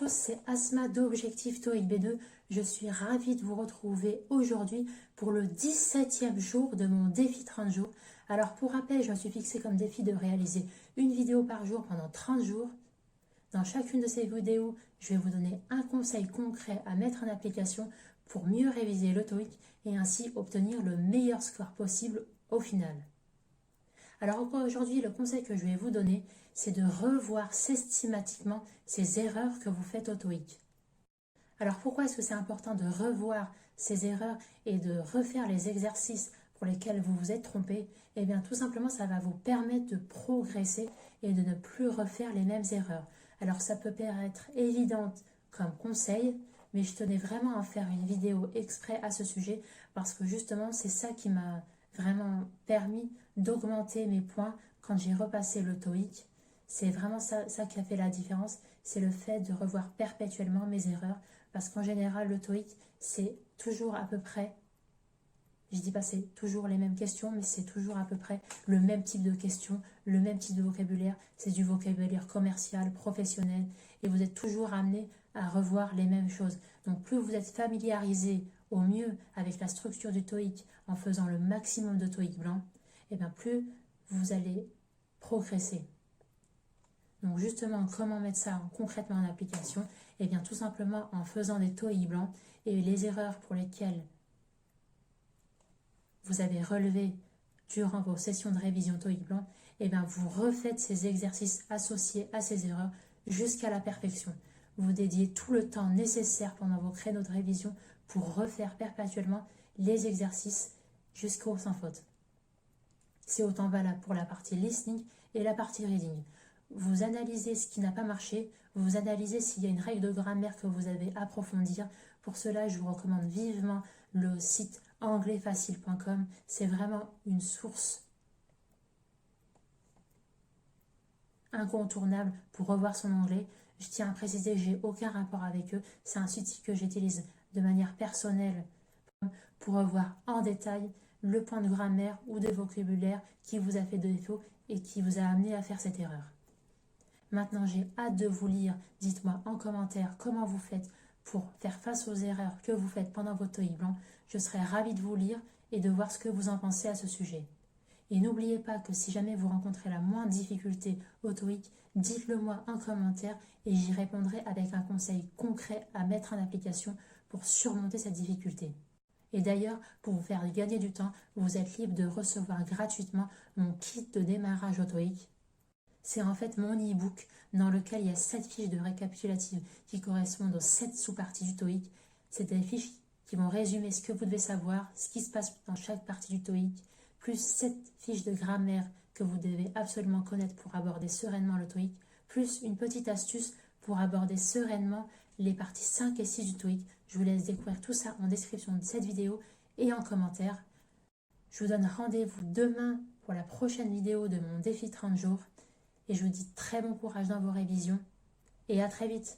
tous, c'est Asma d'Objectif TOEIC B2. Je suis ravie de vous retrouver aujourd'hui pour le 17e jour de mon défi 30 jours. Alors pour rappel, je me suis fixé comme défi de réaliser une vidéo par jour pendant 30 jours. Dans chacune de ces vidéos, je vais vous donner un conseil concret à mettre en application pour mieux réviser le TOEIC et ainsi obtenir le meilleur score possible au final. Alors aujourd'hui, le conseil que je vais vous donner, c'est de revoir systématiquement ces erreurs que vous faites au TOEIC. Alors pourquoi est-ce que c'est important de revoir ces erreurs et de refaire les exercices pour lesquels vous vous êtes trompé? Eh bien tout simplement, ça va vous permettre de progresser et de ne plus refaire les mêmes erreurs. Alors ça peut paraître évident comme conseil, mais je tenais vraiment à faire une vidéo exprès à ce sujet parce que justement c'est ça qui m'a vraiment permis d'augmenter mes points quand j'ai repassé le TOEIC. C'est vraiment ça qui a fait la différence, c'est le fait de revoir perpétuellement mes erreurs parce qu'en général le TOEIC c'est toujours à peu près, je dis pas c'est toujours les mêmes questions, mais c'est toujours à peu près le même type de questions, le même type de vocabulaire, c'est du vocabulaire commercial, professionnel et vous êtes toujours amené à revoir les mêmes choses. Donc plus vous êtes familiarisé au mieux avec la structure du TOEIC en faisant le maximum de TOEIC blanc, et bien plus vous allez progresser. Donc justement, comment mettre ça concrètement en application? Eh bien tout simplement en faisant des TOEIC blancs et les erreurs pour lesquelles vous avez relevé durant vos sessions de révision TOEIC blanc, eh bien vous refaites ces exercices associés à ces erreurs jusqu'à la perfection. Vous dédiez tout le temps nécessaire pendant vos créneaux de révision pour refaire perpétuellement les exercices jusqu'au sans faute. C'est autant valable pour la partie listening et la partie reading. Vous analysez ce qui n'a pas marché, vous analysez s'il y a une règle de grammaire que vous avez à approfondir. Pour cela, je vous recommande vivement le site anglais-facile.com. C'est vraiment une source incontournable pour revoir son anglais. Je tiens à préciser que je n'ai aucun rapport avec eux. C'est un site que j'utilise de manière personnelle pour revoir en détail le point de grammaire ou de vocabulaire qui vous a fait défaut et qui vous a amené à faire cette erreur. Maintenant, j'ai hâte de vous lire. Dites-moi en commentaire comment vous faites pour faire face aux erreurs que vous faites pendant votre TOEIC blanc. Je serai ravie de vous lire et de voir ce que vous en pensez à ce sujet. Et n'oubliez pas que si jamais vous rencontrez la moindre difficulté au TOEIC, dites-le moi en commentaire et j'y répondrai avec un conseil concret à mettre en application pour surmonter cette difficulté. Et d'ailleurs, pour vous faire gagner du temps, vous êtes libre de recevoir gratuitement mon kit de démarrage au TOEIC. C'est en fait mon e-book dans lequel il y a 7 fiches de récapitulative qui correspondent aux 7 sous-parties du TOEIC. C'est des fiches qui vont résumer ce que vous devez savoir, ce qui se passe dans chaque partie du TOEIC, plus 7 fiches de grammaire que vous devez absolument connaître pour aborder sereinement le TOEIC, plus une petite astuce pour aborder sereinement les parties 5 et 6 du TOEIC. Je vous laisse découvrir tout ça en description de cette vidéo et en commentaire. Je vous donne rendez-vous demain pour la prochaine vidéo de mon défi 30 jours. Et je vous dis très bon courage dans vos révisions et à très vite.